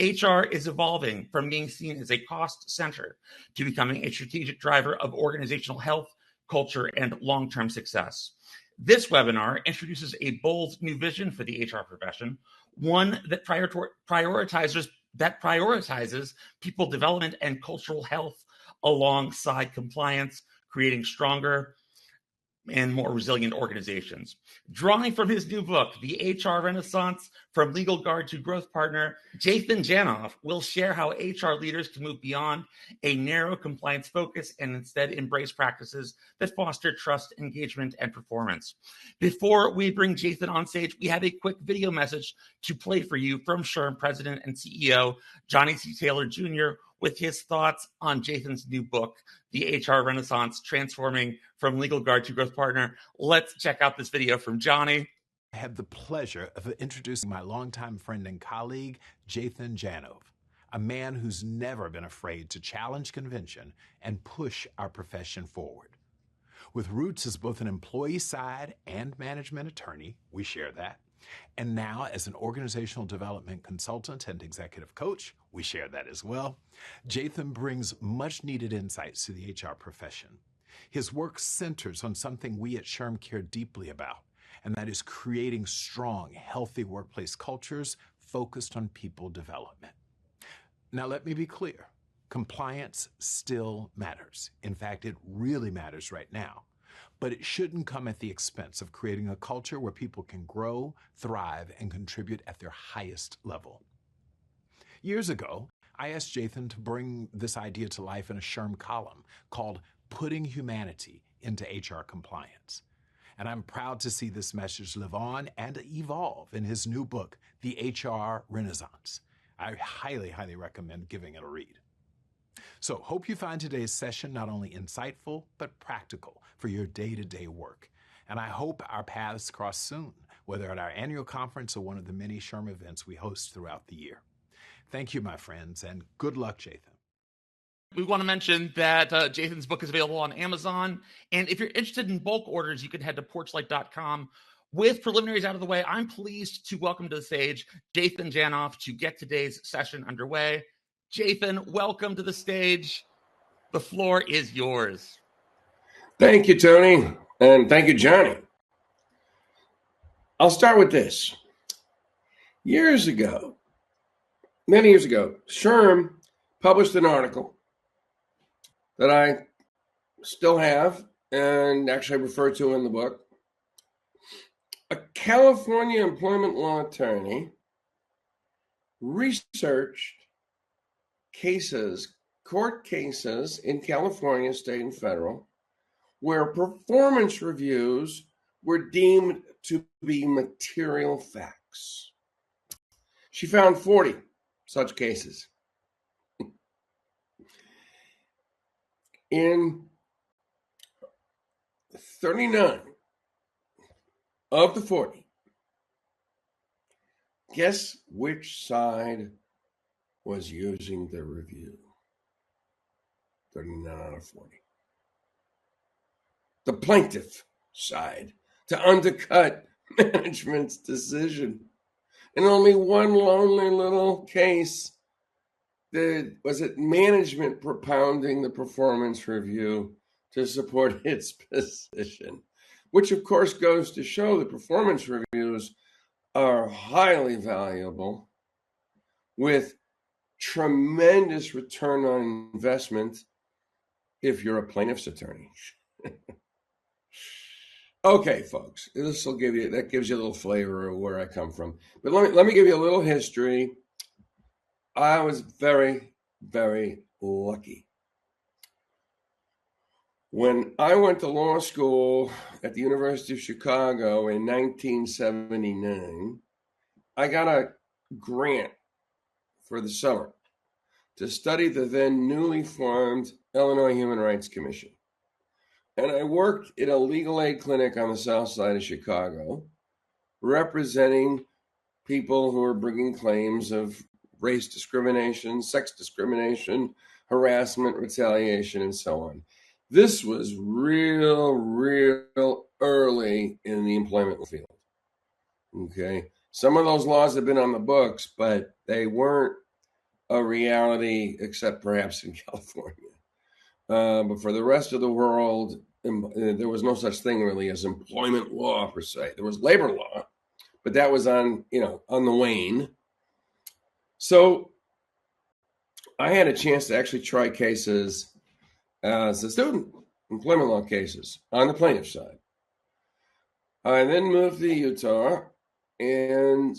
HR is evolving from being seen as a cost center to becoming a strategic driver of organizational health, culture, and long-term success. This webinar introduces a bold new vision for the HR profession, one that prioritizes people development and cultural health alongside compliance, creating stronger and more resilient organizations. Drawing from his new book, The HR Renaissance, From Legal Guard to Growth Partner, Jathan Janove will share how HR leaders can move beyond a narrow compliance focus and instead embrace practices that foster trust, engagement, and performance. Before we bring Jathan on stage, we have a quick video message to play for you from SHRM President and CEO Johnny C. Taylor Jr., with his thoughts on Jathan's new book, The HR Renaissance, Transforming from Legal Guard to Growth Partner. Let's check out this video from Johnny. I have the pleasure of introducing my longtime friend and colleague, Jathan Janove, a man who's never been afraid to challenge convention and push our profession forward. With roots as both an employee side and management attorney, we share that, and now as an organizational development consultant and executive coach, we share that as well. Jathan brings much needed insights to the HR profession. His work centers on something we at SHRM care deeply about, and that is creating strong, healthy workplace cultures focused on people development. Now, let me be clear. Compliance still matters. In fact, it really matters right now. But it shouldn't come at the expense of creating a culture where people can grow, thrive, and contribute at their highest level. Years ago, I asked Jathan to bring this idea to life in a SHRM column called Putting Humanity into HR Compliance. And I'm proud to see this message live on and evolve in his new book, The HR Renaissance. I highly, highly recommend giving it a read. So, hope you find today's session not only insightful, but practical for your day-to-day work. And I hope our paths cross soon, whether at our annual conference or one of the many SHRM events we host throughout the year. Thank you, my friends, and good luck, Jathan. We want to mention that Jathan's book is available on Amazon. And if you're interested in bulk orders, you can head to porchlight.com. With preliminaries out of the way, I'm pleased to welcome to the stage Jathan Janove to get today's session underway. Jathan, welcome to the stage. The floor is yours. Thank you, Tony, and thank you, Johnny. I'll start with this. Many years ago, SHRM published an article that I still have and actually refer to in the book. A California employment law attorney researched court cases in California, state and federal, where performance reviews were deemed to be material facts. She found 40 such cases. In 39 of the 40, guess which side was using the review? 39 out of 40. The plaintiff side, to undercut management's decision. And only one lonely little case was it management propounding the performance review to support its position, which of course goes to show that performance reviews are highly valuable with tremendous return on investment if you're a plaintiff's attorney. Okay, folks, that gives you a little flavor of where I come from. But let me give you a little history. I was very, very lucky. When I went to law school at the University of Chicago in 1979, I got a grant for the summer to study the then newly formed Illinois Human Rights Commission. And I worked in a legal aid clinic on the south side of Chicago, representing people who are bringing claims of race discrimination, sex discrimination, harassment, retaliation, and so on. This was real early in the employment field. Okay. Some of those laws have been on the books, but they weren't a reality, except perhaps in California. But for the rest of the world, there was no such thing really as employment law per se. There was labor law, but that was on the wane. So I had a chance to actually try cases as a student, employment law cases on the plaintiff side. I then moved to Utah and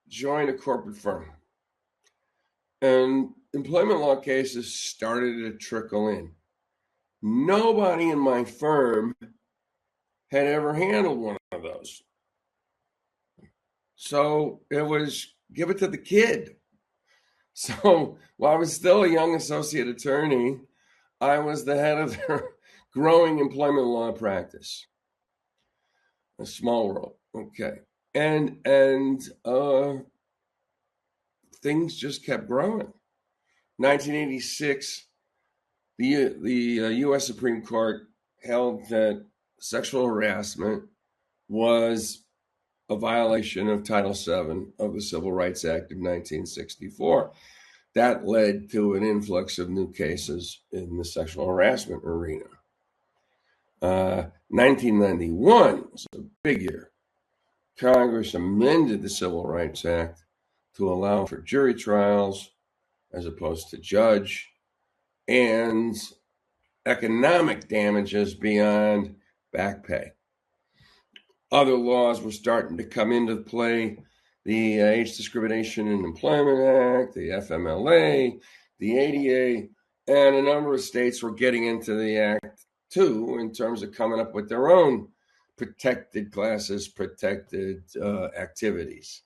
joined a corporate firm. And employment law cases started to trickle in. Nobody in my firm had ever handled one of those. So it was give it to the kid. So while I was still a young associate attorney, I was the head of their growing employment law practice. A small world. Okay. And things just kept growing. 1986, the U.S. Supreme Court held that sexual harassment was a violation of Title VII of the Civil Rights Act of 1964. That led to an influx of new cases in the sexual harassment arena. 1991 was a big year. Congress amended the Civil Rights Act to allow for jury trials as opposed to judge, and economic damages beyond back pay. Other laws were starting to come into play. The Age Discrimination in Employment Act, the FMLA, the ADA, and a number of states were getting into the act too in terms of coming up with their own protected classes, protected activities.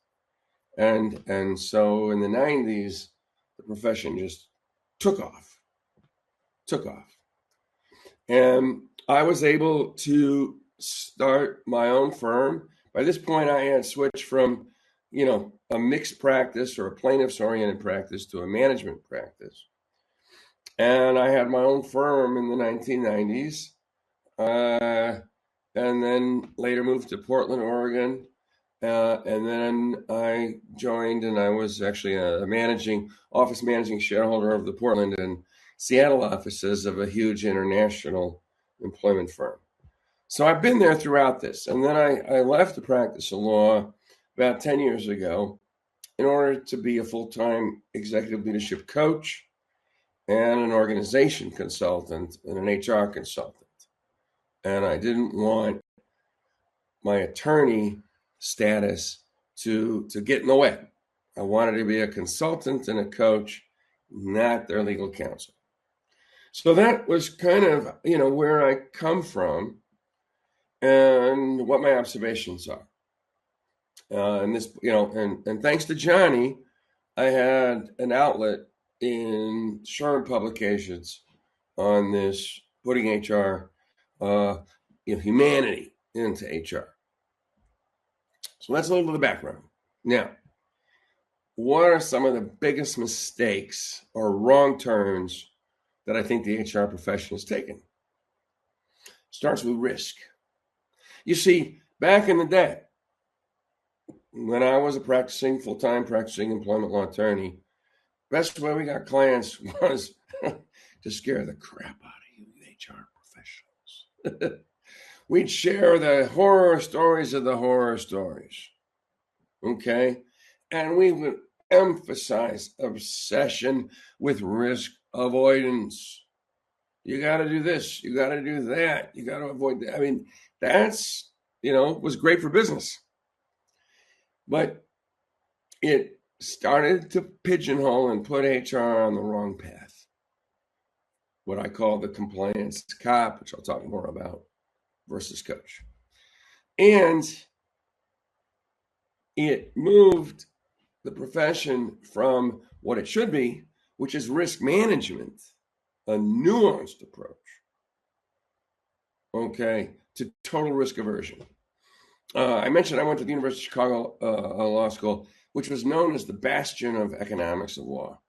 And so in the 90s, the profession just took off. And I was able to start my own firm. By this point, I had switched from, a mixed practice or a plaintiffs-oriented practice to a management practice. And I had my own firm in the 1990s, and then later moved to Portland, Oregon. And then I joined, and I was actually a managing shareholder of the Portland and Seattle offices of a huge international employment firm. So I've been there throughout this. And then I left the practice of law about 10 years ago in order to be a full-time executive leadership coach and an organization consultant and an HR consultant. And I didn't want my attorney status to get in the way. I wanted to be a consultant and a coach, not their legal counsel. So that was kind of, where I come from and what my observations are. And this, and thanks to Johnny, I had an outlet in SHRM publications on this, putting HR, humanity into HR. So that's a little bit of the background. Now, what are some of the biggest mistakes or wrong turns that I think the HR profession has taken? Starts with risk. You see, back in the day, when I was a full-time practicing employment law attorney, best way we got clients was to scare the crap out of you HR professionals. We'd share the horror stories of the horror stories, okay? And we would emphasize obsession with risk avoidance. You got to do this. You got to do that. You got to avoid that. I mean, that's, was great for business. But it started to pigeonhole and put HR on the wrong path. What I call the compliance cop, which I'll talk more about, versus coach. And it moved the profession from what it should be, which is risk management, a nuanced approach, okay, to total risk aversion. I mentioned I went to the University of Chicago Law School, which was known as the bastion of economics and law.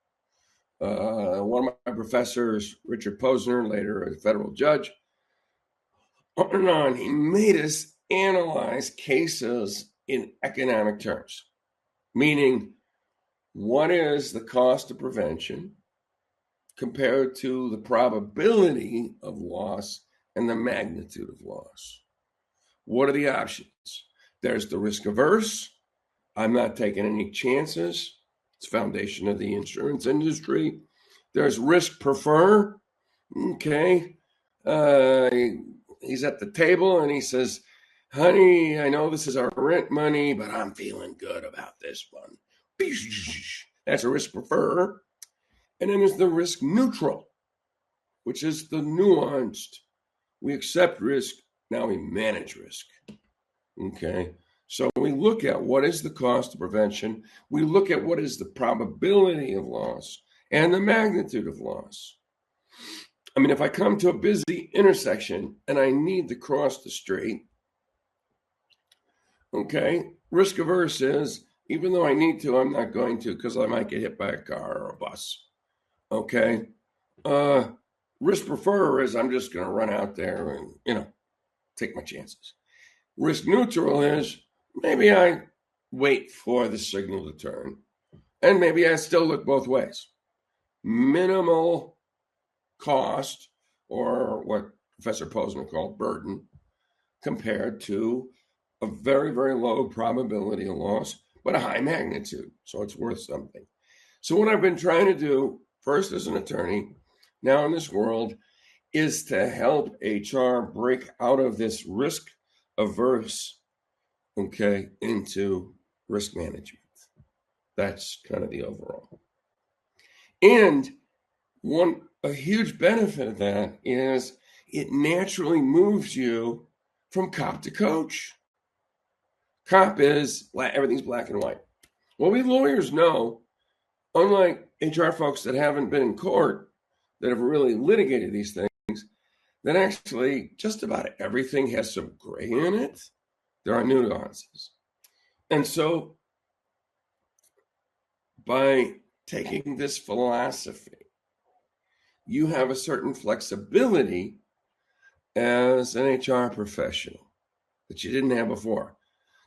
One of my professors, Richard Posner, later a federal judge, on and on, he made us analyze cases in economic terms, meaning what is the cost of prevention compared to the probability of loss and the magnitude of loss? What are the options? There's the risk averse. I'm not taking any chances. It's the foundation of the insurance industry. There's risk prefer. Okay. He's at the table and he says, honey, I know this is our rent money, but I'm feeling good about this one. That's a risk prefer. And then there's the risk neutral, which is the nuanced. We accept risk, now we manage risk. Okay. So we look at what is the cost of prevention. We look at what is the probability of loss and the magnitude of loss. I mean, if I come to a busy intersection and I need to cross the street, okay, risk averse is, even though I need to, I'm not going to because I might get hit by a car or a bus. Okay. Risk prefer is I'm just going to run out there and, take my chances. Risk neutral is maybe I wait for the signal to turn and maybe I still look both ways. Minimal cost, or what Professor Posner called burden, compared to a very, very low probability of loss, but a high magnitude. So it's worth something. So what I've been trying to do, first as an attorney, now in this world, is to help HR break out of this risk averse, into risk management. That's kind of the overall. And a huge benefit of that is it naturally moves you from cop to coach. Cop is everything's black and white. Well, we lawyers know, unlike HR folks that haven't been in court, that have really litigated these things, that actually just about everything has some gray in it. There are nuances. And so by taking this philosophy, you have a certain flexibility as an HR professional that you didn't have before.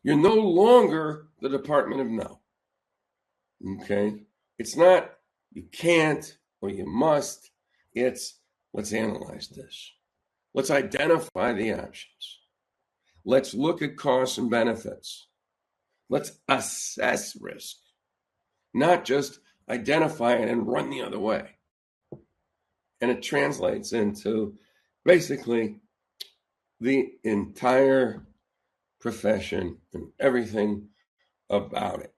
You're no longer the Department of No. Okay? It's not you can't or you must. It's let's analyze this. Let's identify the options. Let's look at costs and benefits. Let's assess risk, not just identify it and run the other way. And it translates into basically the entire profession and everything about it.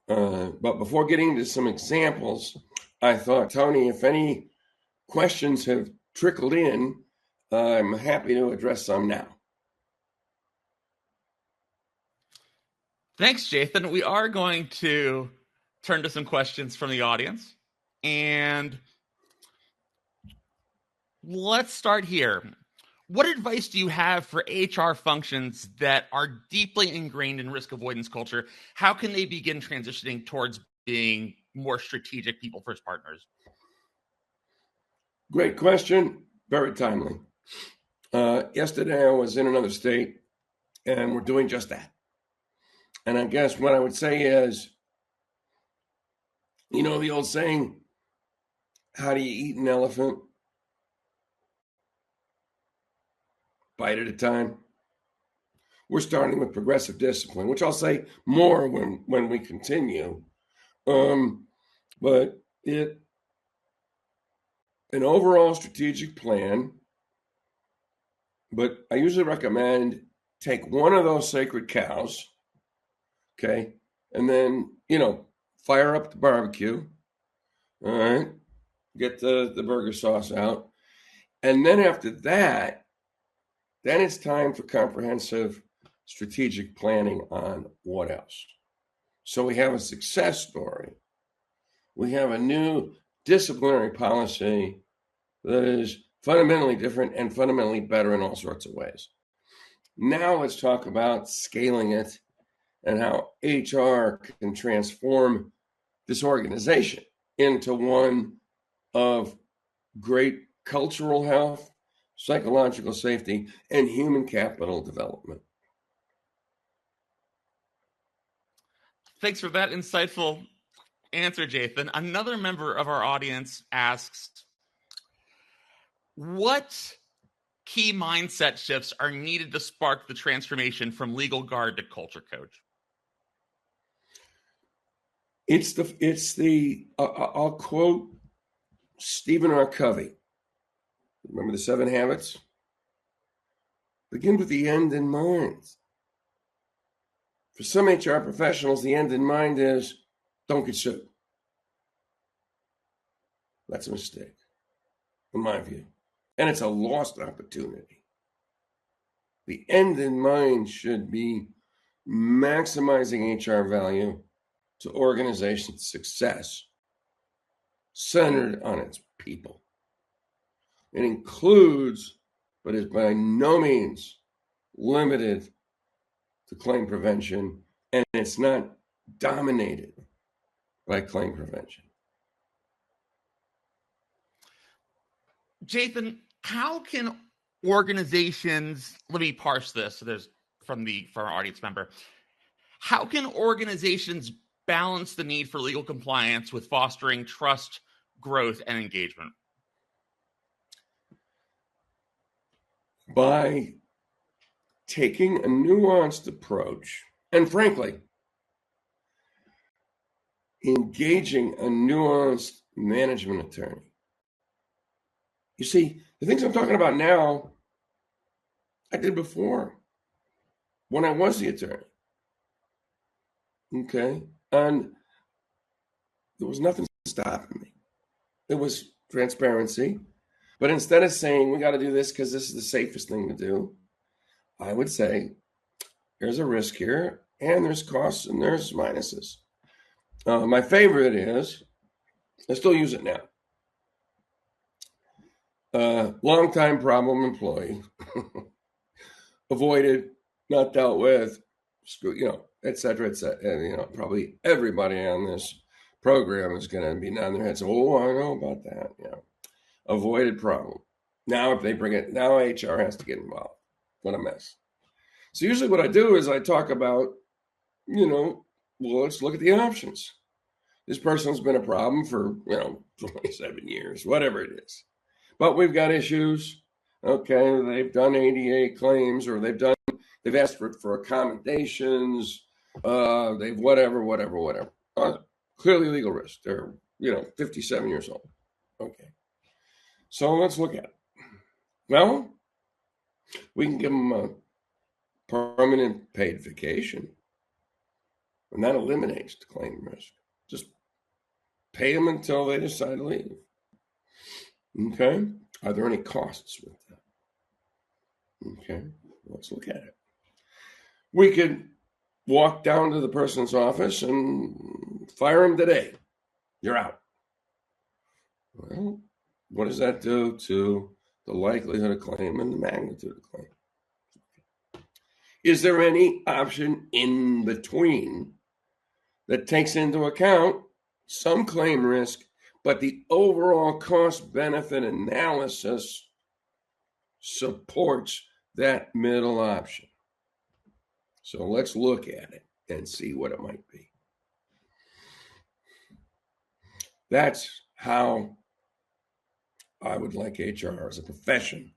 But before getting into some examples, I thought, Tony, if any questions have trickled in, I'm happy to address some now. Thanks, Jathan. We are going to turn to some questions from the audience. And let's start here. What advice do you have for HR functions that are deeply ingrained in risk avoidance culture? How can they begin transitioning towards being more strategic people-first partners? Great question. Very timely. Yesterday, I was in another state, and we're doing just that. And I guess what I would say is, the old saying, how do you eat an elephant? Bite at a time. We're starting with progressive discipline, which I'll say more when we continue. But an overall strategic plan, but I usually recommend take one of those sacred cows, okay, and then, fire up the barbecue, all right, get the burger sauce out, and then after that, then it's time for comprehensive strategic planning on what else. So we have a success story. We have a new disciplinary policy that is fundamentally different and fundamentally better in all sorts of ways. Now let's talk about scaling it and how HR can transform this organization into one of great cultural health, psychological safety, and human capital development. Thanks for that insightful answer, Jathan. Another member of our audience asks, what key mindset shifts are needed to spark the transformation from legal guard to culture coach? I'll quote Stephen R. Covey. Remember the 7 habits? Begin with the end in mind. For some HR professionals, the end in mind is don't get sued. That's a mistake, in my view. And it's a lost opportunity. The end in mind should be maximizing HR value to organization success centered on its people. It includes, but is by no means limited to claim prevention, and it's not dominated by claim prevention. Jathan, how can organizations, let me parse this. So there's from our audience member. How can organizations balance the need for legal compliance with fostering trust, growth, and engagement? By taking a nuanced approach, and frankly, engaging a nuanced management attorney. You see, the things I'm talking about now, I did before when I was the attorney. Okay? And there was nothing stopping me. It was transparency. But instead of saying, we got to do this because this is the safest thing to do, I would say, there's a risk here, and there's costs, and there's minuses. My favorite is, I still use it now. Long-time problem employee, avoided, not dealt with, et cetera, et cetera. And, probably everybody on this program is going to be nodding their heads. Oh, I know about that. Avoided problem. Now, if they bring it, now HR has to get involved. What a mess. So usually what I do is I talk about, well, let's look at the options. This person's been a problem for, 27 years, whatever it is. But we've got issues. Okay, they've done ADA claims, or they've asked for accommodations. They've whatever. Clearly legal risk. They're, 57 years old. Okay. So let's look at it. Well, we can give them a permanent paid vacation, and that eliminates the claim risk. Just pay them until they decide to leave. Okay. Are there any costs with that? Okay. Let's look at it. We could walk down to the person's office and fire him today. You're out. Well, what does that do to the likelihood of claim and the magnitude of claim? Is there any option in between that takes into account some claim risk, but the overall cost-benefit analysis supports that middle option? So let's look at it and see what it might be. That's how I would like HR as a profession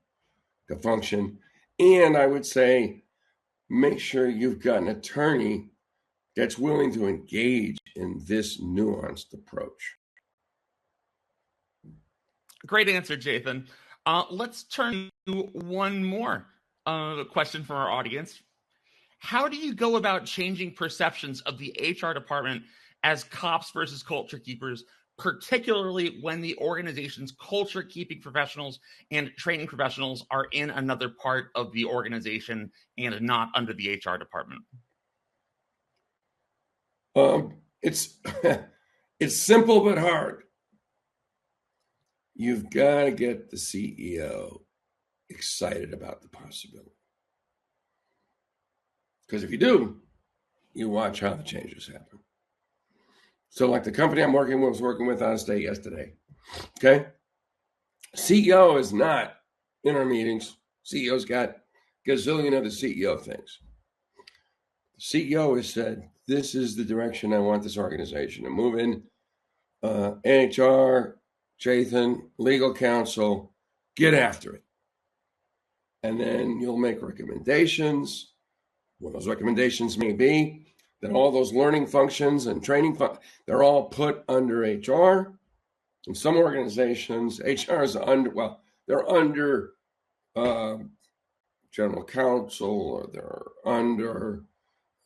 to function. And I would say, make sure you've got an attorney that's willing to engage in this nuanced approach. Great answer, Jathan. Let's turn to one more question from our audience. How do you go about changing perceptions of the HR department as cops versus culture keepers, particularly when the organization's culture keeping professionals and training professionals are in another part of the organization and not under the HR department? It's simple but hard. You've got to get the CEO excited about the possibility. Because if you do, you watch how the changes happen. So like the company I'm working with was working with out of state yesterday. Okay. CEO is not in our meetings. CEO's got gazillion other CEO things. The CEO has said, this is the direction I want this organization to move in. HR, Jathan, legal counsel, get after it. And then you'll make recommendations. What those recommendations may be, that all those learning functions and training, they're all put under HR. In some organizations, HR is they're under general counsel, or they're under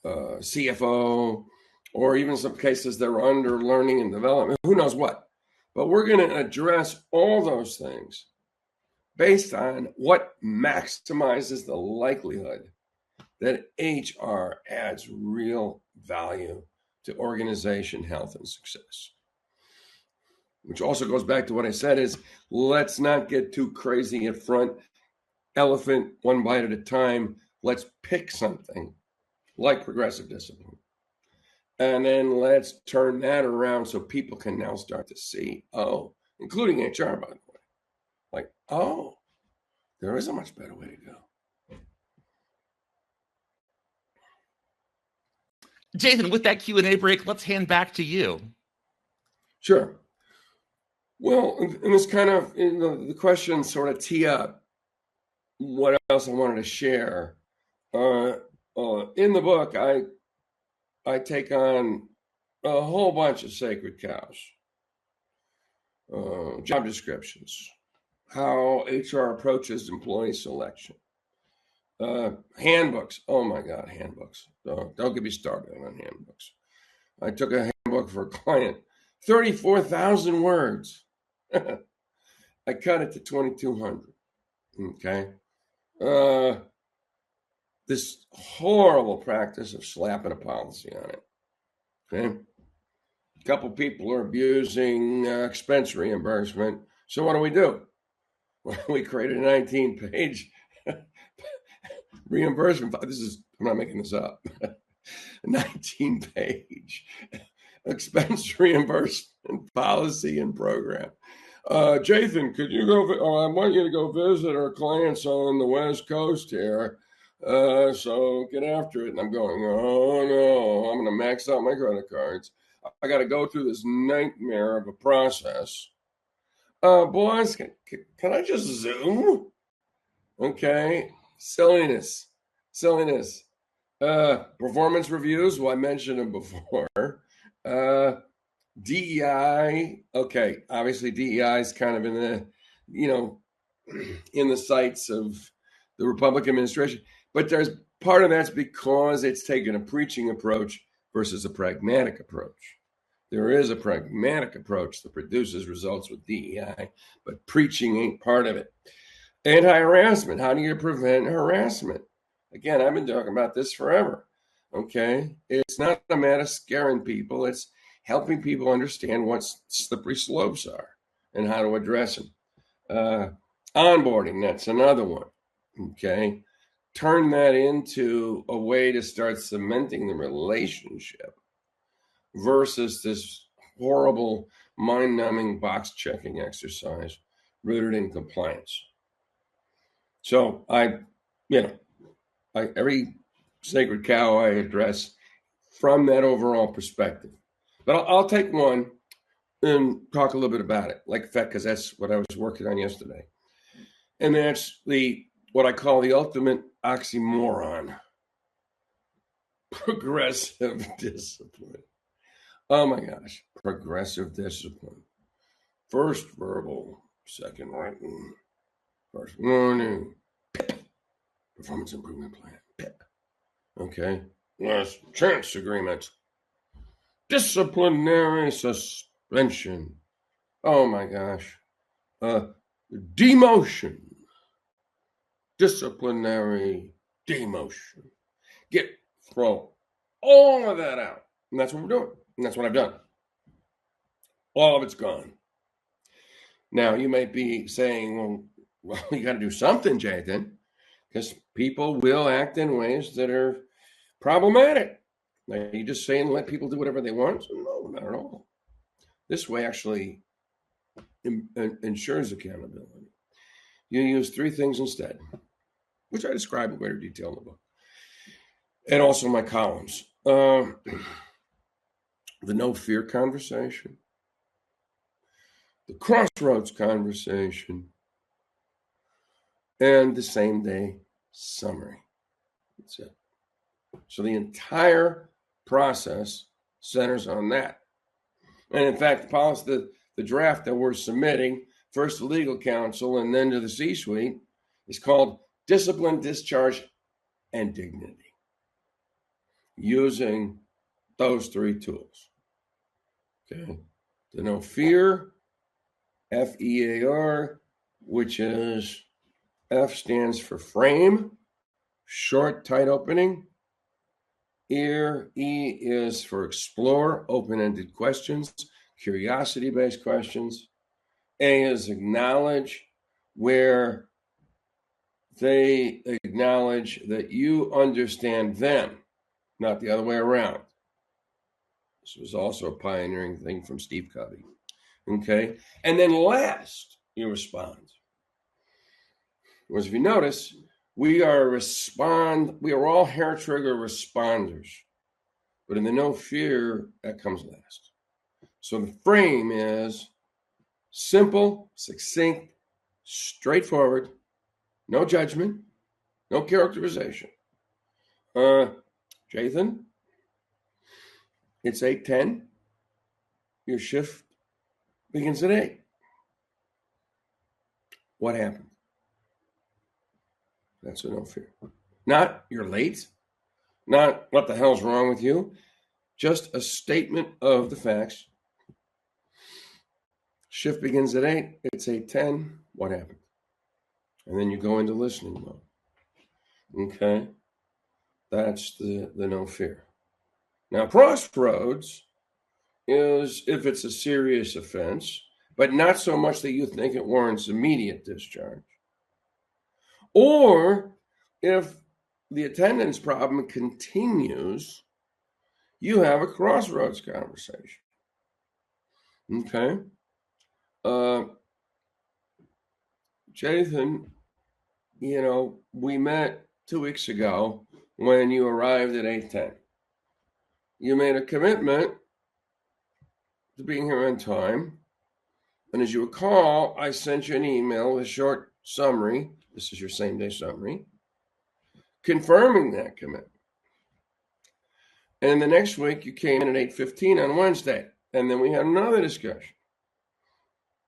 CFO, or even in some cases they're under learning and development, who knows what. But we're going to address all those things based on what maximizes the likelihood that HR adds real value to organization health and success. Which also goes back to what I said is, let's not get too crazy up front. Elephant, one bite at a time. Let's pick something like progressive discipline. And then let's turn that around so people can now start to see, including HR, by the way, like, there is a much better way to go. Jathan, with that Q&A break, let's hand back to you. Sure. Well, and this kind of, the questions sort of tee up what else I wanted to share. In the book, I take on a whole bunch of sacred cows, job descriptions, how HR approaches employee selection, handbooks. Oh my God, handbooks. Don't get me started on handbooks. I took a handbook for a client, 34,000 words. I cut it to 2,200. Okay. This horrible practice of slapping a policy on it. Okay. A couple people are abusing expense reimbursement. So what do? Well, we created a 19-page reimbursement. I'm not making this up. A 19-page expense reimbursement policy and program. Jathan, could you go? I want you to go visit our clients on the West Coast here. So get after it. And I'm going, oh no, I'm going to max out my credit cards. I got to go through this nightmare of a process. Boys, can I just Zoom? Okay. Silliness. Performance reviews. Well, I mentioned them before. DEI. Okay. Obviously DEI is kind of in the sights of the Republican administration, but there's part of that's because it's taken a preaching approach versus a pragmatic approach. There is a pragmatic approach that produces results with DEI, but preaching ain't part of it. Anti-harassment. How do you prevent harassment? Again, I've been talking about this forever. Okay. It's not a matter of scaring people. It's helping people understand what slippery slopes are and how to address them. Onboarding, that's another one. Okay. Turn that into a way to start cementing the relationship versus this horrible, mind-numbing box-checking exercise rooted in compliance. So every sacred cow I address from that overall perspective. But I'll take one and talk a little bit about it, like that, because that's what I was working on yesterday. And that's what I call the ultimate oxymoron: progressive discipline. Oh my gosh, progressive discipline. First verbal, second written, first warning, PIP, performance improvement plan, PIP. Okay, last chance agreement, disciplinary suspension. Oh my gosh, demotion, disciplinary demotion. Throw all of that out. And that's what we're doing. And that's what I've done. All of it's gone. Now, you might be saying, well, you got to do something, Jathan, because people will act in ways that are problematic. Are you just saying let people do whatever they want? No, not at all. This way actually ensures accountability. You use three things instead, which I describe in greater detail in the book, and also my columns. The no fear conversation. the Crossroads conversation, and the same day summary. That's it. So the entire process centers on that. And in fact, the policy, the draft that we're submitting, first to legal counsel and then to the C-suite, is called Discipline, Discharge, and Dignity, using those three tools. Okay. The no fear, FEAR, which is F stands for frame, short, tight opening. E is for explore, open-ended questions, curiosity-based questions. A is acknowledge, where they acknowledge that you understand them, not the other way around. This was also a pioneering thing from Steve Covey. Okay. And then last, you respond. Whereas if you notice, we are all hair trigger responders. But in the no fear, that comes last. So the frame is simple, succinct, straightforward, no judgment, no characterization. Jathan, it's 8:10. Your shift begins at 8. What happened? That's a no fear. Not you're late, not what the hell's wrong with you, just a statement of the facts. Shift begins at 8. It's 8:10. What happened? And then you go into listening mode. Okay? That's the no fear. Now, Crossroads is if it's a serious offense, but not so much that you think it warrants immediate discharge. Or if the attendance problem continues, you have a Crossroads conversation. Okay? Jathan, we met 2 weeks ago when you arrived at 8:10. You made a commitment to being here on time. And as you recall, I sent you an email with a short summary. This is your same day summary, confirming that commitment. And the next week you came in at 8:15 on Wednesday. And then we had another discussion.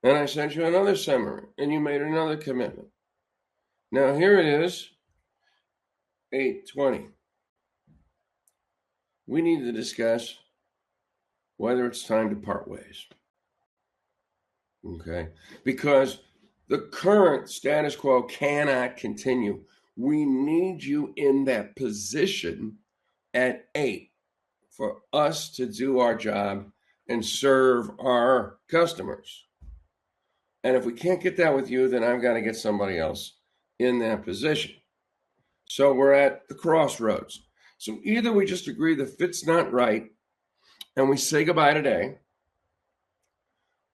And I sent you another summary and you made another commitment. Now here it is, 8:20. We need to discuss whether it's time to part ways. Okay? Because the current status quo cannot continue. We need you in that position at 8 for us to do our job and serve our customers. And if we can't get that with you, then I've got to get somebody else in that position. So we're at the crossroads. So either we just agree the fit's not right and we say goodbye today,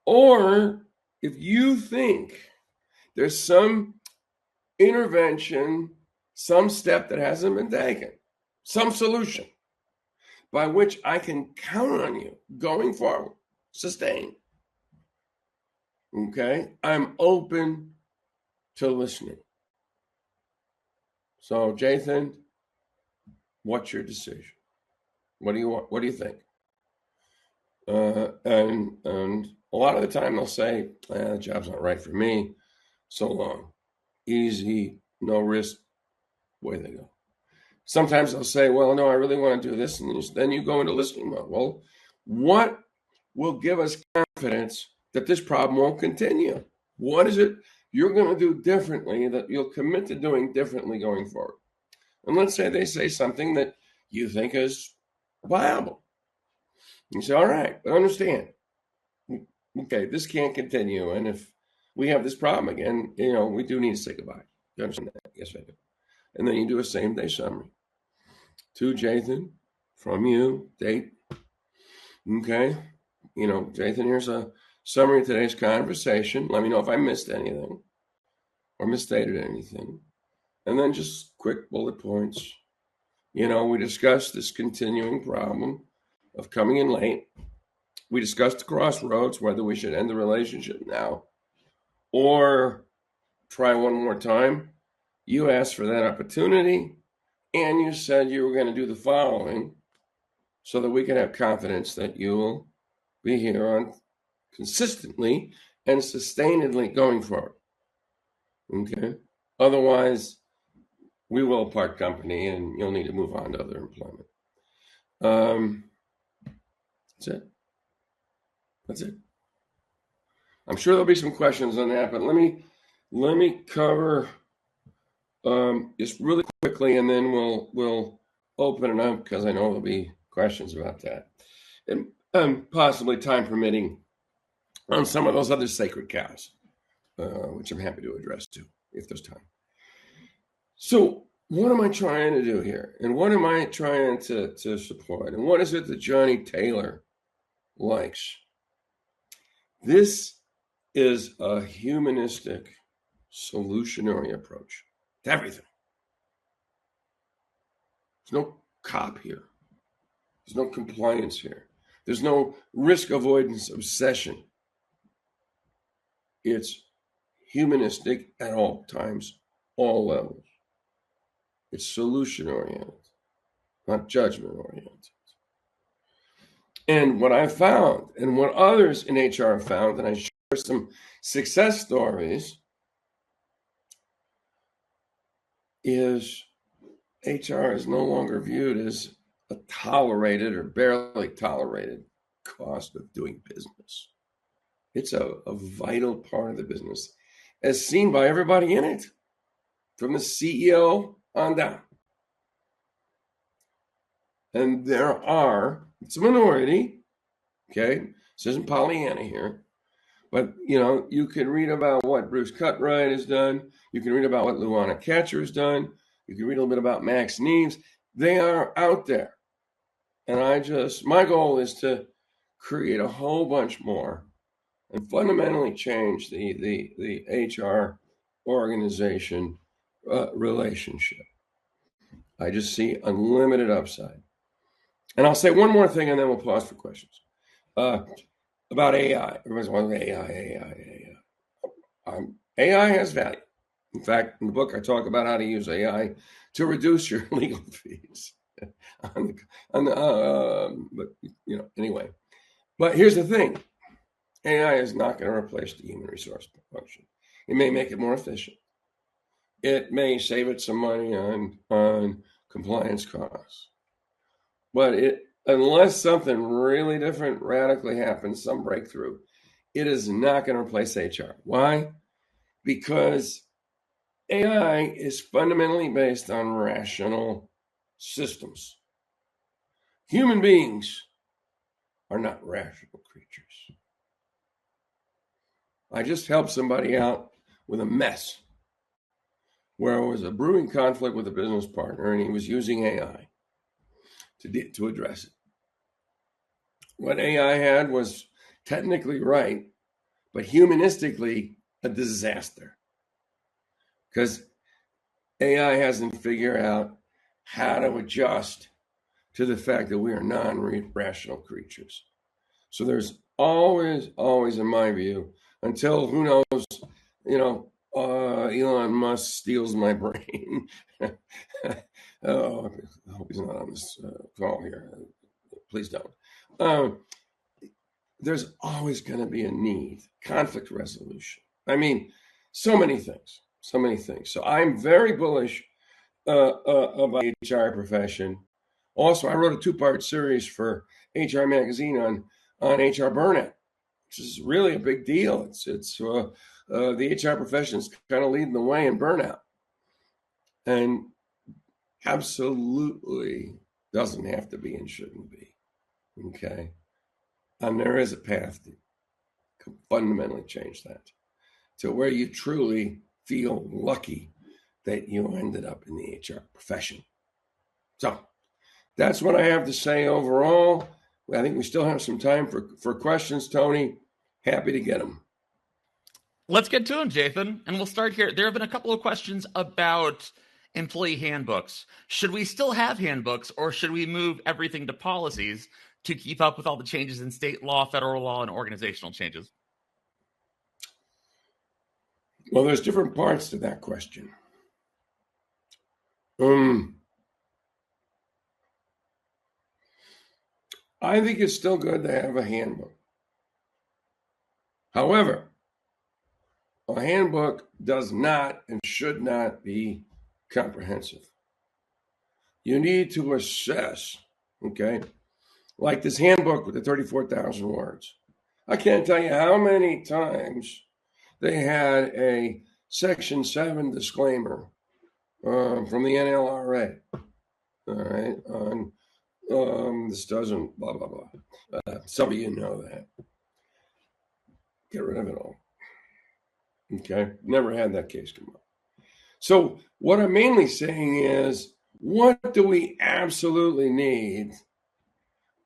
or if you think there's some intervention, some step that hasn't been taken, some solution by which I can count on you going forward, sustain. Okay? I'm open to listening. So, Jathan, what's your decision? What do you want? What do you think? And a lot of the time they'll say, the job's not right for me. So long. Easy, no risk. Away they go. Sometimes they'll say, well, no, I really want to do this. And then you go into listening mode. Well, what will give us confidence that this problem won't continue? What is it you're going to do differently that you'll commit to doing differently going forward? And let's say they say something that you think is viable. You say, all right, I understand. Okay, this can't continue. And if we have this problem again, we do need to say goodbye. You understand that? Yes, I do. And then you do a same day summary. To Jathan, from you, date. Okay. Jathan, here's a summary of today's conversation. Let me know if I missed anything or misstated anything. And then just quick bullet points. We discussed this continuing problem of coming in late. We discussed Crossroads, whether we should end the relationship now or try one more time. You asked for that opportunity, and you said you were going to do the following so that we can have confidence that you will be here on consistently and sustainedly going forward. Okay? Otherwise, we will part company and you'll need to move on to other employment. That's it. I'm sure there'll be some questions on that, but let me cover just really quickly, and then we'll open it up because I know there'll be questions about that, and possibly time permitting on some of those other sacred cows, which I'm happy to address too if there's time. So what am I trying to do here? And what am I trying to support? And what is it that Johnny Taylor likes? This is a humanistic, solutionary approach to everything. There's no cop here. There's no compliance here. There's no risk avoidance obsession. It's humanistic at all times, all levels. It's solution-oriented, not judgment-oriented. And what I found, and what others in HR have found, and I share some success stories, is HR is no longer viewed as a tolerated or barely tolerated cost of doing business. It's a vital part of the business, as seen by everybody in it, from the CEO on down. And there are, it's a minority, okay? This isn't Pollyanna here, but you can read about what Bruce Cutright has done. You can read about what Luana Catcher has done. You can read a little bit about Max Neves. They are out there. And my goal is to create a whole bunch more and fundamentally change the HR organization relationship. I just see unlimited upside. And I'll say one more thing, and then we'll pause for questions. About AI. Everybody's wondering, AI. AI has value. In fact, in the book, I talk about how to use AI to reduce your legal fees. Anyway. But here's the thing. AI is not going to replace the human resource function. It may make it more efficient. It may save it some money on compliance costs. But unless something really different radically happens, some breakthrough, it is not going to replace HR. Why? Because AI is fundamentally based on rational systems. Human beings are not rational creatures. I just helped somebody out with a mess where it was a brewing conflict with a business partner, and he was using AI to address it. What AI had was technically right, but humanistically a disaster. Because AI hasn't figured out how to adjust to the fact that we are non-rational creatures. So there's always, in my view, until who knows, Elon Musk steals my brain. Oh, I hope he's not on this call here. Please don't. There's always going to be a need, conflict resolution. I mean, so many things. So I'm very bullish about the HR profession. Also, I wrote a 2-part series for HR Magazine on HR burnout, which is really a big deal. It's the HR profession is kind of leading the way in burnout, and absolutely doesn't have to be and shouldn't be. Okay, and there is a path to fundamentally change that to where you truly feel lucky that you ended up in the HR profession. So that's what I have to say overall. I think we still have some time for questions, Tony. Happy to get them. Let's get to them, Jathan. And we'll start here. There have been a couple of questions about employee handbooks. Should we still have handbooks, or should we move everything to policies to keep up with all the changes in state law, federal law, and organizational changes? Well, there's different parts to that question. I think it's still good to have a handbook. However, a handbook does not and should not be comprehensive. You need to assess, okay? Like this handbook with the 34,000 words. I can't tell you how many times they had a Section 7 disclaimer from the NLRA, all right, on this doesn't blah, blah, blah. Some of you know that. Get rid of it all. Okay, never had that case come up. So what I'm mainly saying is, what do we absolutely need?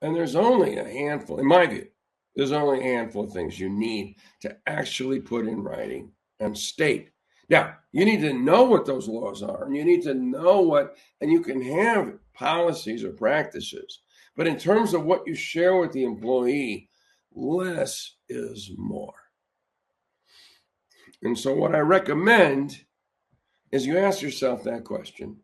And there's only a handful, in my view, there's only a handful of things you need to actually put in writing and state. Now, you need to know what those laws are, and you need to know what, and you can have policies or practices. But in terms of what you share with the employee, less is more. And so what I recommend is you ask yourself that question.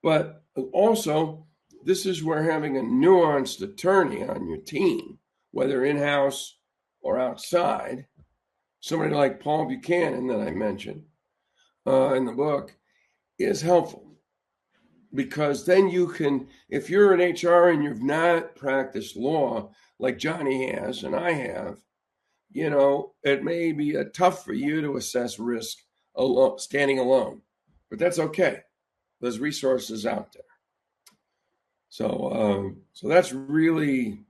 But also, this is where having a nuanced attorney on your team, whether in-house or outside, somebody like Paul Buchanan that I mentioned in the book, is helpful. Because then you can, if you're an HR and you've not practiced law like Johnny has and I have, you know, it may be tough for you to assess risk alone, standing alone, but that's okay. There's resources out there. So that's really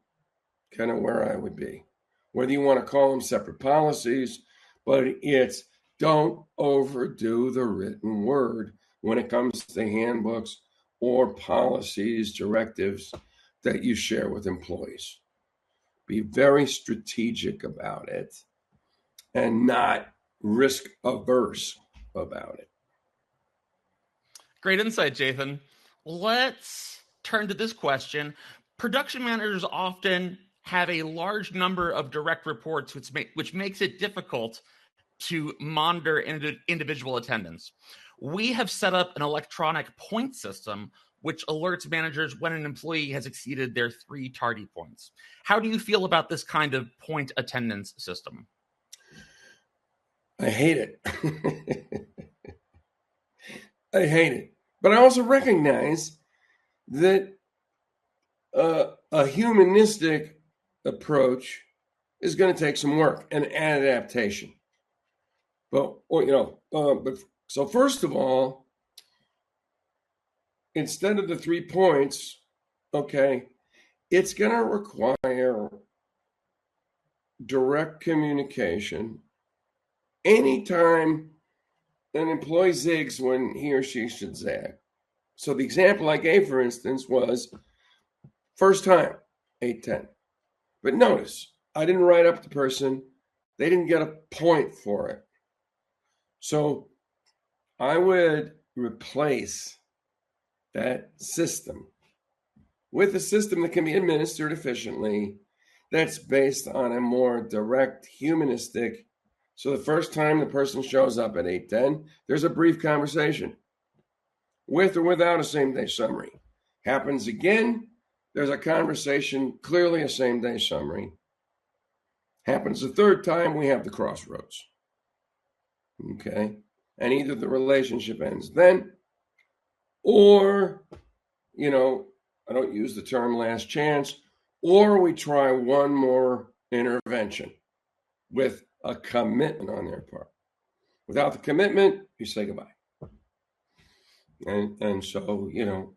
kind of where I would be. Whether you want to call them separate policies, but it's don't overdo the written word when it comes to handbooks or policies, directives that you share with employees. Be very strategic about it and not risk averse about it. Great insight, Jathan. Let's turn to this question. Production managers often have a large number of direct reports, which makes it difficult to monitor individual attendance. We have set up an electronic point system which alerts managers when an employee has exceeded their 3 tardy points. How do you feel about this kind of point attendance system? I hate it. I hate it. But I also recognize that a humanistic approach is going to take some work and adaptation. But, so first of all, instead of the 3 points, okay, it's going to require direct communication anytime an employee zigs when he or she should zag. So the example I gave, for instance, was first time, 8:10. But notice, I didn't write up the person. They didn't get a point for it. So I would replace that system with a system that can be administered efficiently, that's based on a more direct, humanistic. So the first time the person shows up at 8:10, there's a brief conversation with or without a same-day summary. Happens again, there's a conversation, clearly a same-day summary. Happens the third time, we have the crossroads. Okay? And either the relationship ends then, or, I don't use the term last chance, or we try one more intervention with a commitment on their part. Without the commitment, you say goodbye. And so,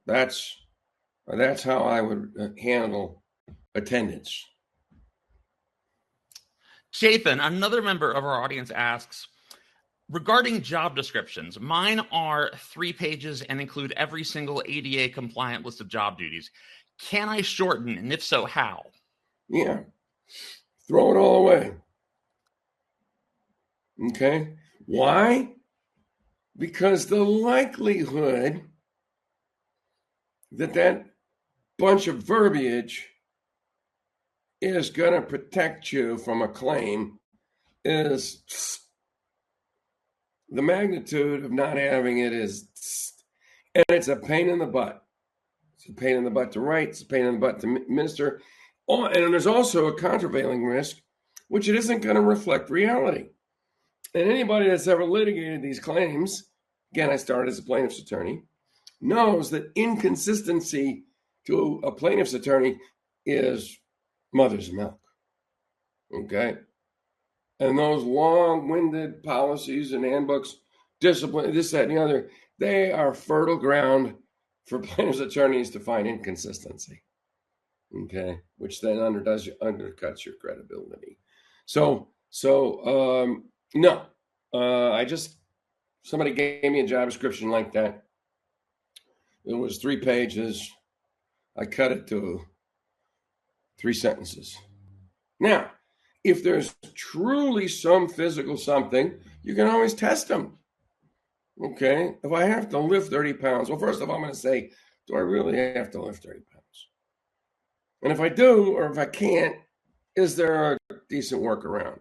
that's how I would handle attendance. Jathan, another member of our audience asks, regarding job descriptions, mine are 3 pages and include every single ADA compliant list of job duties. Can I shorten, and if so, how? Yeah. Throw it all away. Okay. Why? Because the likelihood that bunch of verbiage is going to protect you from a claim is the magnitude of not having it is, and it's a pain in the butt. It's a pain in the butt to write. It's a pain in the butt to administer. Oh, and there's also a countervailing risk, which it isn't going to reflect reality. And anybody that's ever litigated these claims, again, I started as a plaintiff's attorney, knows that inconsistency to a plaintiff's attorney is mother's milk. Okay? And those long-winded policies and handbooks, discipline, this, that, and the other, they are fertile ground for plaintiff's attorneys to find inconsistency. Okay? Which then undercuts your credibility. So no. Somebody gave me a job description like that. It was 3 pages. I cut it to 3 sentences. Now, if there's truly some physical something, you can always test them. Okay? If I have to lift 30 pounds, well, first of all, I'm going to say, do I really have to lift 30 pounds? And if I do, or if I can't, is there a decent workaround?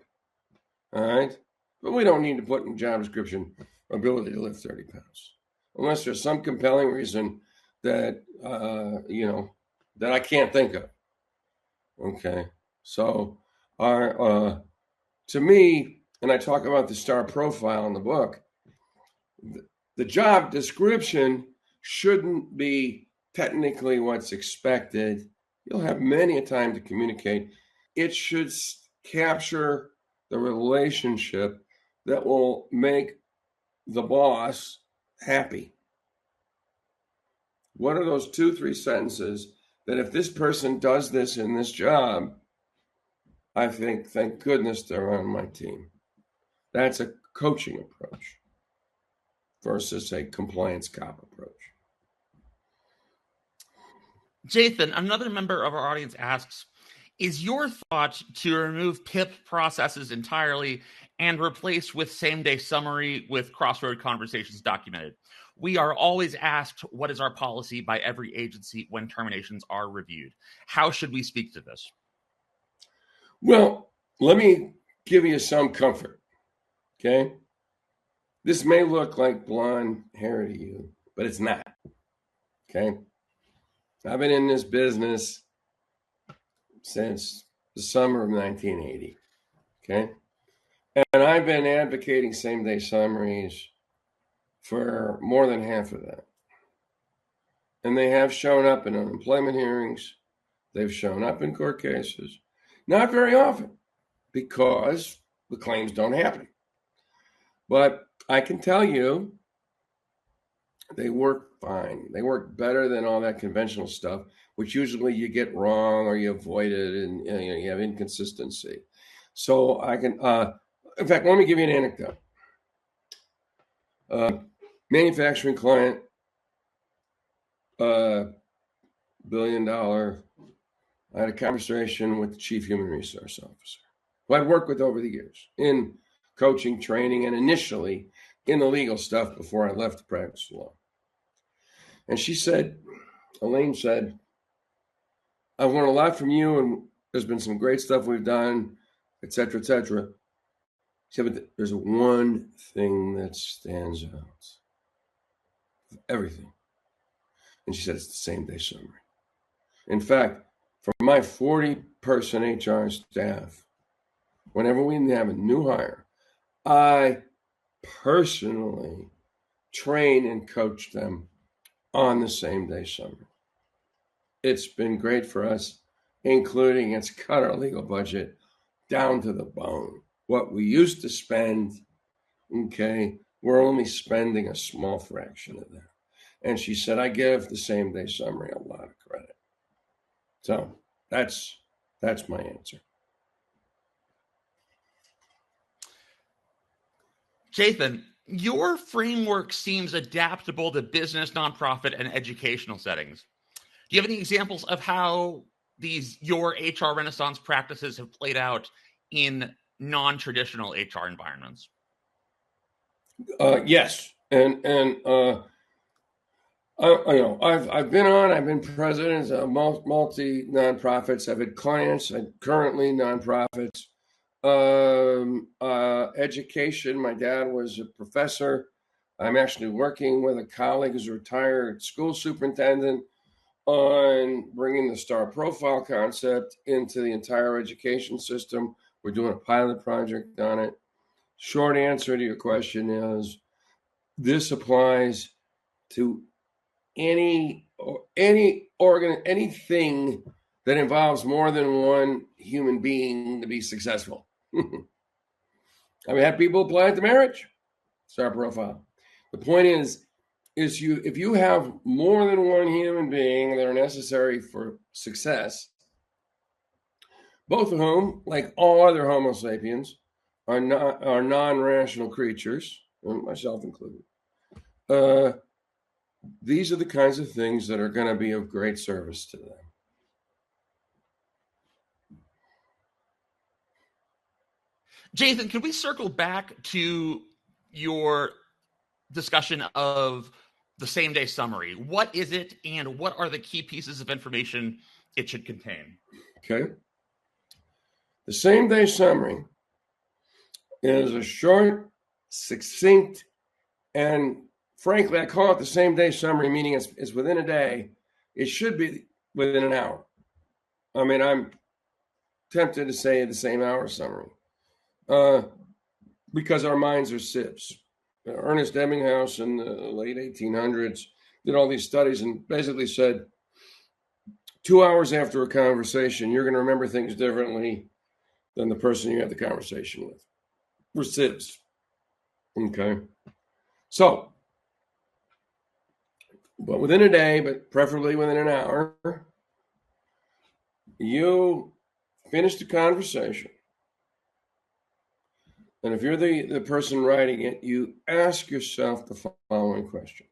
All right? But we don't need to put in job description ability to lift 30 pounds. Unless there's some compelling reason that, that I can't think of. Okay? So, to me, and I talk about the STAR profile in the book, the job description shouldn't be technically what's expected. You'll have many a time to communicate. It should capture the relationship that will make the boss happy. What are those 2-3 sentences that if this person does this in this job, I think, thank goodness they're on my team. That's a coaching approach versus a compliance cop approach. Jathan, another member of our audience asks, is your thought to remove PIP processes entirely and replace with same-day summary with Crossroad conversations documented? We are always asked what is our policy by every agency when terminations are reviewed. How should we speak to this? Well, let me give you some comfort, okay? This may look like blonde hair to you, but it's not, okay? I've been in this business since the summer of 1980, okay? And I've been advocating same-day summaries for more than half of that. And they have shown up in unemployment hearings. They've shown up in court cases. Not very often, because the claims don't happen. But I can tell you, they work fine. They work better than all that conventional stuff, which usually you get wrong or you avoid it and you have inconsistency. So I can, in fact, let me give you an anecdote. Manufacturing client, $1 billion. I had a conversation with the chief human resource officer, who I'd worked with over the years in coaching, training, and initially in the legal stuff before I left to practice law. And she said, Elaine said, I've learned a lot from you, and there's been some great stuff we've done, et cetera, et cetera. She said, but there's one thing that stands out. Everything. And she said, it's the same-day summary. In fact, for my 40-person HR staff, whenever we have a new hire, I personally train and coach them on the same-day summary. It's been great for us, including it's cut our legal budget down to the bone. What we used to spend, okay, we're only spending a small fraction of that. And she said, I give the same-day summary a lot of credit. So that's my answer. Jathan, your framework seems adaptable to business, nonprofit, and educational settings. Do you have any examples of how your HR Renaissance practices have played out in non-traditional HR environments? Yes. And I've been president of multi nonprofits. I've had clients. I'm currently nonprofits. Education. My dad was a professor. I'm actually working with a colleague who's a retired school superintendent on bringing the star profile concept into the entire education system. We're doing a pilot project on it. Short answer to your question is this applies to anything that involves more than one human being to be successful. I've had people apply it to marriage, star profile. The point is if you have more than one human being that are necessary for success, both of whom, like all other Homo sapiens, are non-rational creatures, myself included. These are the kinds of things that are going to be of great service to them. Jathan, can we circle back to your discussion of the same-day summary? What is it, and what are the key pieces of information it should contain? Okay. The same-day summary is a short, succinct, and frankly, I call it the same-day summary, meaning it's within a day. It should be within an hour. I mean, I'm tempted to say the same hour summary because our minds are sieves. Ernest Ebbinghaus in the late 1800s did all these studies and basically said 2 hours after a conversation, you're going to remember things differently than the person you had the conversation with. We're sieves. Okay. So, but within a day, but preferably within an hour, you finish the conversation. And if you're the person writing it, you ask yourself the following question.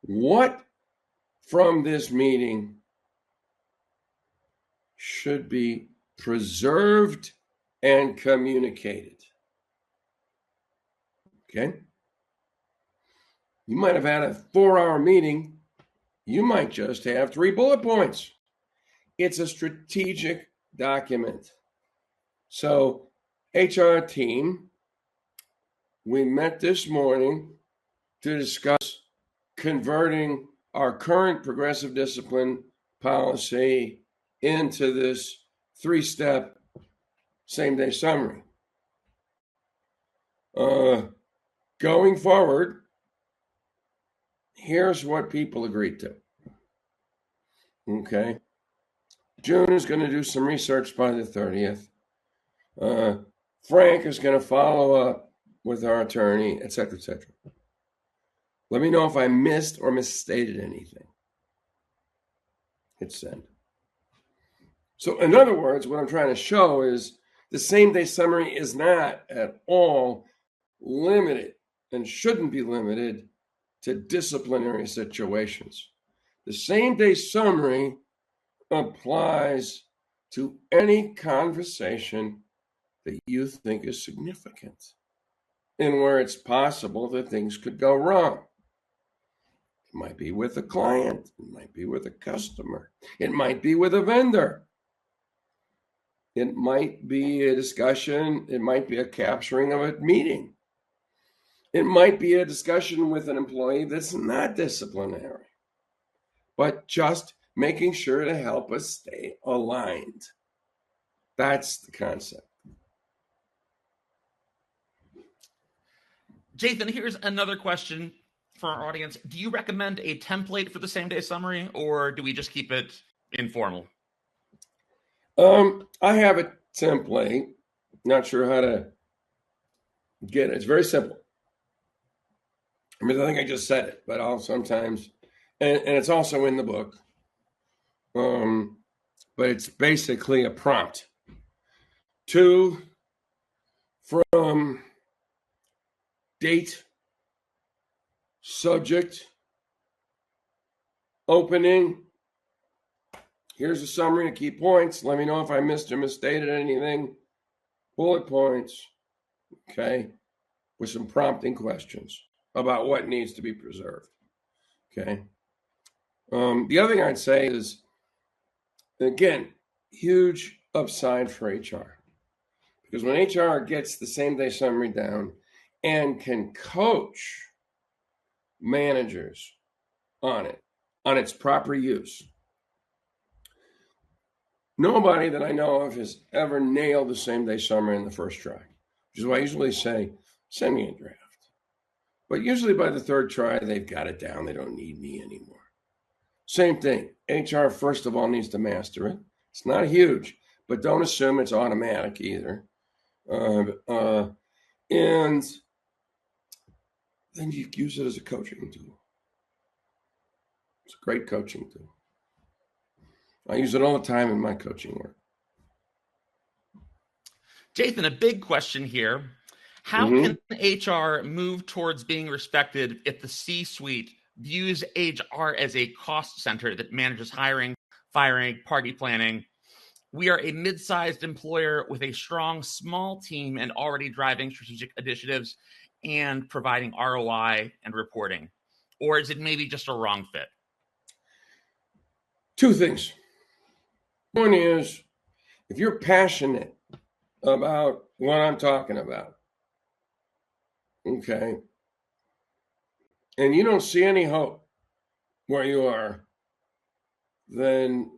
What from this meeting should be preserved and communicated? Okay? You might have had a 4-hour meeting. You might just have 3 bullet points. It's a strategic document. So, HR team, we met this morning to discuss converting our current progressive discipline policy into this 3-step same-day summary. Going forward, here's what people agreed to. Okay. June is going to do some research by the 30th. Frank is going to follow up with our attorney, et cetera, et cetera. Let me know if I missed or misstated anything. Hit send. So in other words, what I'm trying to show is the same-day summary is not at all limited and shouldn't be limited to disciplinary situations. The same-day summary applies to any conversation that you think is significant and where it's possible that things could go wrong. It might be with a client. It might be with a customer. It might be with a vendor. It might be a discussion. It might be a capturing of a meeting. It might be a discussion with an employee that's not disciplinary, but just making sure to help us stay aligned. That's the concept. Jathan, here's another question for our audience. Do you recommend a template for the same-day summary, or do we just keep it informal? I have a template. Not sure how to get it. It's very simple. I mean, I think I just said it, but I'll sometimes, and it's also in the book. But it's basically a prompt from date, subject, opening. Here's a summary of key points. Let me know if I missed or misstated anything. Bullet points, okay, with some prompting questions about what needs to be preserved. Okay. The other thing I'd say is, again, huge upside for HR. Because when HR gets the same day summary down and can coach managers on it, on its proper use, nobody that I know of has ever nailed the same day summary in the first try, which is why I usually say, send me a draft. But usually by the third try, they've got it down. They don't need me anymore. Same thing. HR, first of all, needs to master it. It's not huge, but don't assume it's automatic either. And then you use it as a coaching tool. It's a great coaching tool. I use it all the time in my coaching work. Jathan, a big question here. How can HR move towards being respected if the C-suite views HR as a cost center that manages hiring, firing, party planning? We are a mid-sized employer with a strong small team and already driving strategic initiatives and providing ROI and reporting. Or is it maybe just a wrong fit? Two things. One is, if you're passionate about what I'm talking about, okay, and you don't see any hope where you are, then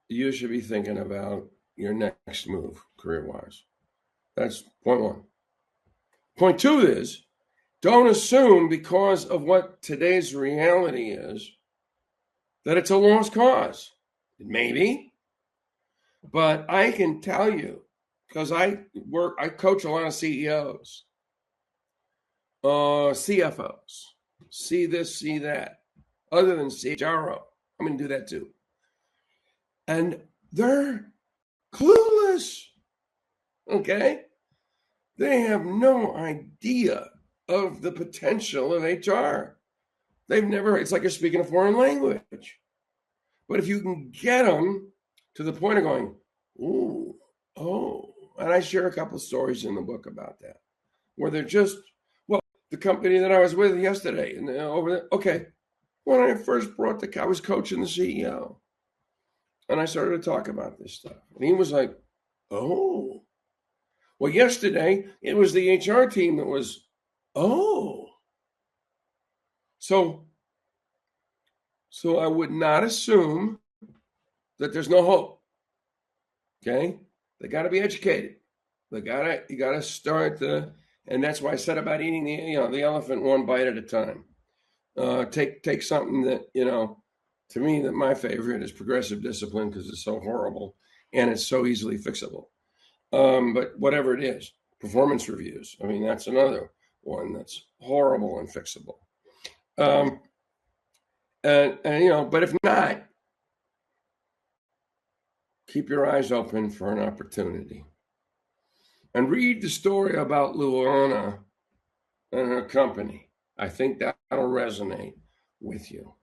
you should be thinking about your next move career-wise. That's point one. Point two is, don't assume because of what today's reality is that it's a lost cause. It may be, but I can tell you, because I coach a lot of CEOs, CFOs, see this, see that, other than CHRO. I'm going to do that too. And they're clueless, okay? They have no idea of the potential of HR. It's like you're speaking a foreign language. But if you can get them to the point of going, ooh, oh, and I share a couple of stories in the book about that, where they're just, well, the company that I was with yesterday, and over there, okay, when I first I was coaching the CEO, and I started to talk about this stuff, and he was like, oh, well, yesterday it was the HR team that was, oh, so I would not assume that there's no hope. Okay, they got to be educated. You got to start and that's why I said about eating the elephant one bite at a time. Take something that, to me, that my favorite is progressive discipline, because it's so horrible and it's so easily fixable. But whatever it is, performance reviews. I mean, that's another one that's horrible and fixable. But if not, keep your eyes open for an opportunity. And read the story about Luana and her company. I think that'll resonate with you.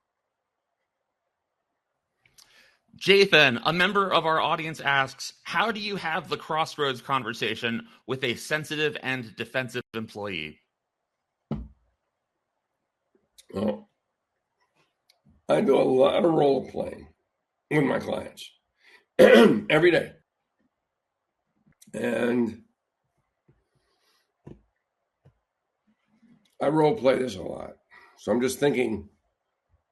Jathan, a member of our audience asks, how do you have the Crossroads conversation with a sensitive and defensive employee? Well, I do a lot of role playing with my clients every day. And I role play this a lot. So I'm just thinking,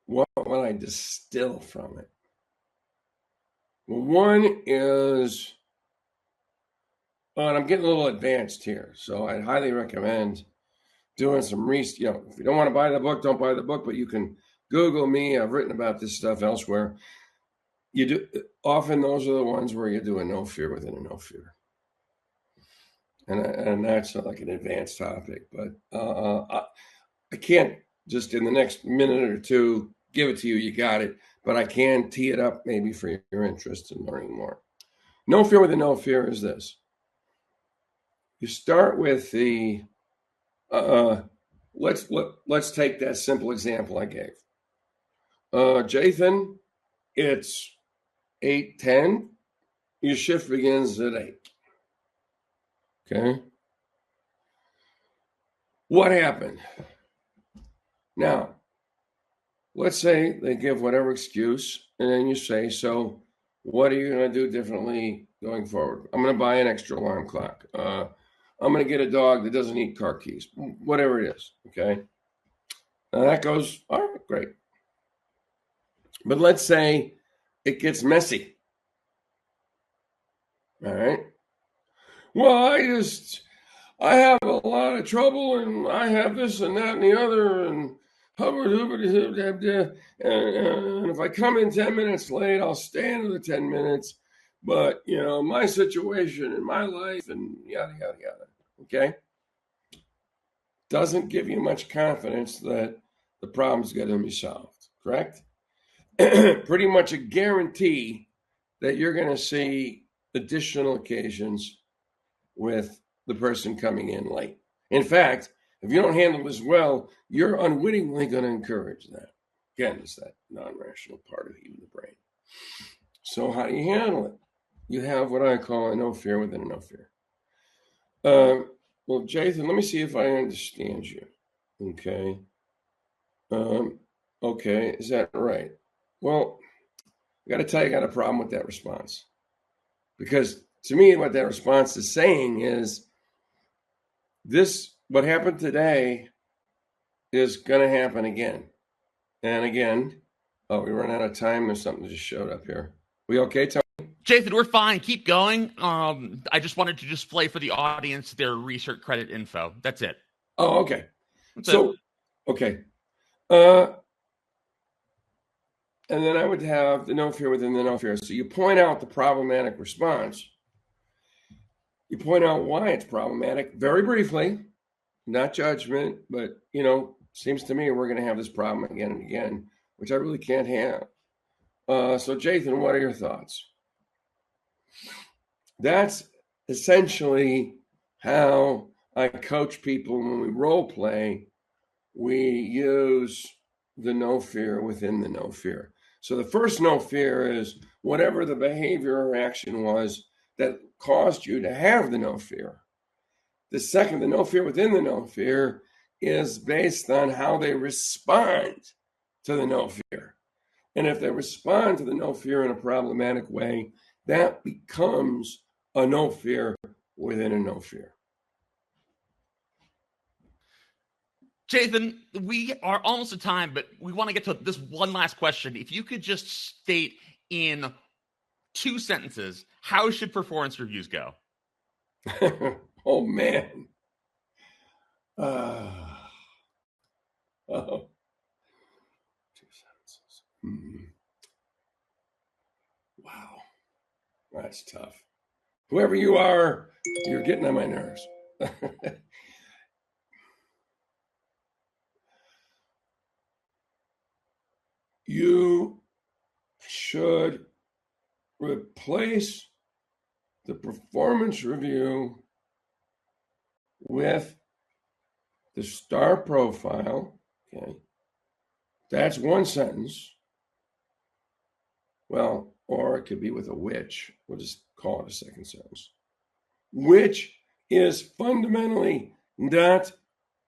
what will I distill from it? Well, one is, and I'm getting a little advanced here, so I'd highly recommend doing some research. If you don't want to buy the book, don't buy the book, but you can Google me. I've written about this stuff elsewhere. Often those are the ones where you do a no fear within a no fear. And that's like an advanced topic, but I can't just in the next minute or two give it to you. You got it, but I can tee it up maybe for your interest in learning more. No fear with a no fear is this. You start with the let's take that simple example I gave. Jathan, it's 8:10. Your shift begins at 8. Okay. What happened? Now, let's say they give whatever excuse, and then you say, so what are you going to do differently going forward? I'm going to buy an extra alarm clock. I'm going to get a dog that doesn't eat car keys, whatever it is, okay? Now that goes, all right, great. But let's say it gets messy. All right. Well, I have a lot of trouble, and I have this and that and the other, and and if I come in 10 minutes late, I'll stay into the 10 minutes. But, my situation in my life and yada, yada, yada. Okay? Doesn't give you much confidence that the problem's going to be solved, correct? Pretty much a guarantee that you're going to see additional occasions with the person coming in late. In fact, if you don't handle this well, you're unwittingly going to encourage that. Again, it's that non-rational part of even the brain. So how do you handle it? You have what I call a no fear within a no fear. Well, Jathan, let me see if I understand you. Okay. Okay, is that right? Well, I got to tell you, I got a problem with that response. Because to me, what that response is saying is what happened today is going to happen again. And again, we run out of time. There's something that just showed up here. We okay, Tony? Jathan, we're fine. Keep going. I just wanted to display for the audience their research credit info. That's it. Oh, okay. Okay. And then I would have the no fear within the no fear. So you point out the problematic response. You point out why it's problematic very briefly, not judgment, but, seems to me we're going to have this problem again and again, which I really can't have. So, Jathan, what are your thoughts? That's essentially how I coach people when we role play. We use the no fear within the no fear. So the first no fear is whatever the behavior or action was that caused you to have the no fear. The second, the no fear within the no fear, is based on how they respond to the no fear. And if they respond to the no fear in a problematic way, that becomes a no fear within a no fear. Jathan, we are almost at time, but we want to get to this one last question. If you could just state in 2 sentences, how should performance reviews go? Oh, man. 2 sentences. Wow. That's tough. Whoever you are, you're getting on my nerves. You should replace the performance review with the star profile. Okay. That's 1 sentence. Well, or it could be with a which. We'll just call it a second sentence. Which is fundamentally not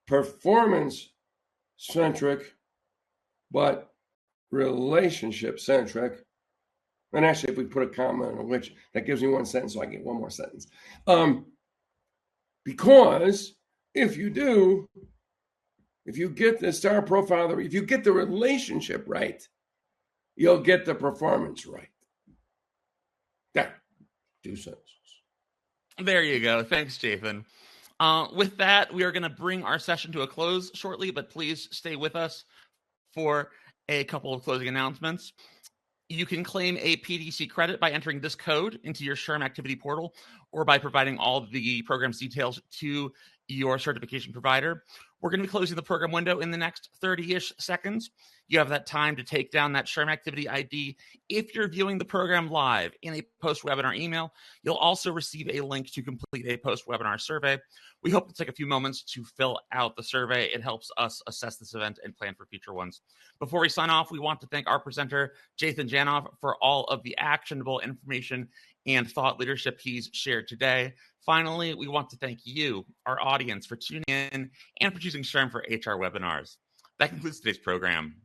performance-centric, but relationship-centric. And actually, if we put a comma in a which, that gives me 1 sentence, so I get 1 more sentence. Because if you get the star profile, if you get the relationship right, you'll get the performance right. There, 2 sentences. There you go. Thanks, Jathan. With that, we are going to bring our session to a close shortly, but please stay with us for a couple of closing announcements. You can claim a PDC credit by entering this code into your SHRM activity portal or by providing all the program's details to your certification provider. We're going to be closing the program window in the next 30-ish seconds. You have that time to take down that SHRM activity ID. If you're viewing the program live in a post-webinar email, you'll also receive a link to complete a post-webinar survey. We hope to take a few moments to fill out the survey. It helps us assess this event and plan for future ones. Before we sign off, we want to thank our presenter, Jathan Janove, for all of the actionable information and thought leadership he's shared today. Finally, we want to thank you, our audience, for tuning in and for choosing SHRM for HR webinars. That concludes today's program.